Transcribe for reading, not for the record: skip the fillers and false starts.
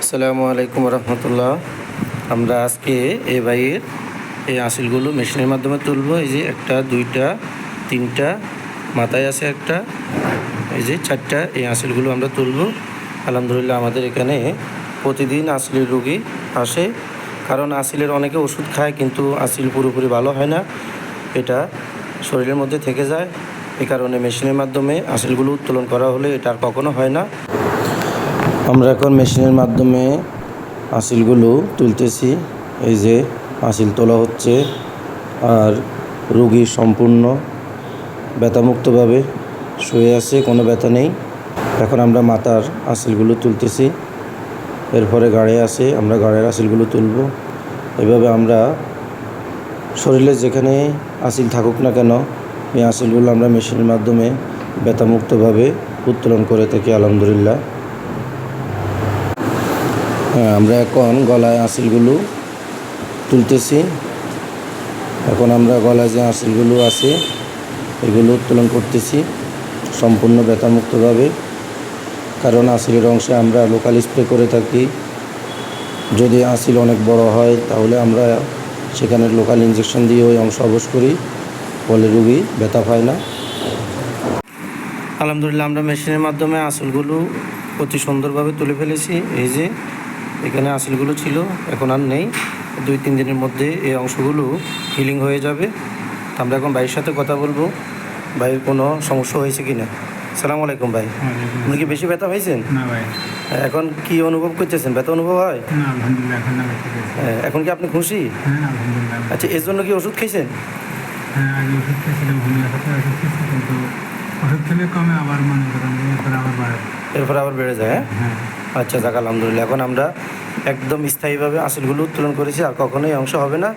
আসসালামু আলাইকুম রহমতুল্লাহ। আমরা আজকে এই ভাইয়ের এই আসিলগুলো মেশিনের মাধ্যমে তুলব। এই যে একটা, দুইটা, তিনটা, মাথায় আছে একটা, এই যে চারটা, এই আসিলগুলো আমরা তুলব। আলহামদুলিল্লাহ আমাদের এখানে প্রতিদিন আসিলের রুগী আসে, কারণ আসিলের অনেকে ওষুধ খায় কিন্তু আসিল পুরোপুরি ভালো হয় না, এটা শরীরের মধ্যে থেকে যায়। এই কারণে মেশিনের মাধ্যমে আসিলগুলো উত্তোলন করা হলে এটা আর কখনো হয় না। আমরা এখন মেশিনের মাধ্যমে আসিলগুলো তুলতেছি। এই যে আসিল তোলা হচ্ছে, আর রোগী সম্পূর্ণ ব্যথামুক্তভাবে শুয়ে আছে, কোনো ব্যথা নেই। এখন আমরা মাথার আসিলগুলো তুলতেছি, এরপরে গাড়ে আছে, আমরা গাড়ের আসিলগুলো তুলব। এভাবে আমরা শরীরে যেখানে আসিল থাকুক না কেন, এই আসিলগুলো আমরা মেশিনের মাধ্যমে ব্যথামুক্তভাবে উত্তোলন করে থাকি আলহামদুলিল্লাহ। আমরা এখন গলায় আসিলগুলো তুলতেছি। এখন আমরা গলায় যে আসিলগুলো আছে এগুলো উত্তোলন করতেছি সম্পূর্ণ ব্যথামুক্তভাবে, কারণ আসিলের অংশে আমরা লোকাল স্প্রে করে থাকি। যদি আসিল অনেক বড় হয় তাহলে আমরা সেখানে লোকাল ইঞ্জেকশন দিয়ে ওই অংশ অবশ করি, ফলে রুগী ব্যথা পায় না। আলহামদুলিল্লাহ আমরা মেশিনের মাধ্যমে আসিলগুলো অতি সুন্দরভাবে তুলে ফেলেছি। এই যে এখানে আসিলগুলো ছিল, এখন আর নেই। 2-3 দিনের মধ্যে এই অংশগুলো হিলিং হয়ে যাবে। আমরা এখন ভাইয়ের সাথে কথা বলবো, ভাইয়ের কোনো সমস্যা হয়েছে কি না। সালাম আলাইকুম ভাই, আপনি কি বেশি ব্যথা হয়েছেন? না ভাই, এখন কি অনুভব করতেছেন? ব্যথা অনুভব হয়? না আলহামদুলিল্লাহ এখন না ব্যথা পেয়েছি। এখন কি আপনি খুশি? হ্যাঁ আলহামদুলিল্লাহ। আচ্ছা, এর জন্য কি ওষুধ খেয়েছেন? হ্যাঁ আগে ওষুধ খেয়েছিলাম, হোমিওপ্যাথি ওষুধ খেয়েছি, কিন্তু ওষুধ খেলে কমে, আবার মনে করেন যে এরপর আবার বাড়ে। এরপর আবার বেড়ে যায়? হ্যাঁ আচ্ছা যাক আলহামদুলিল্লাহ, এখন আমরা একদম স্থায়ীভাবে আসিলগুলো উত্তোলন করেছি, আর কখনোই অংশ হবে না।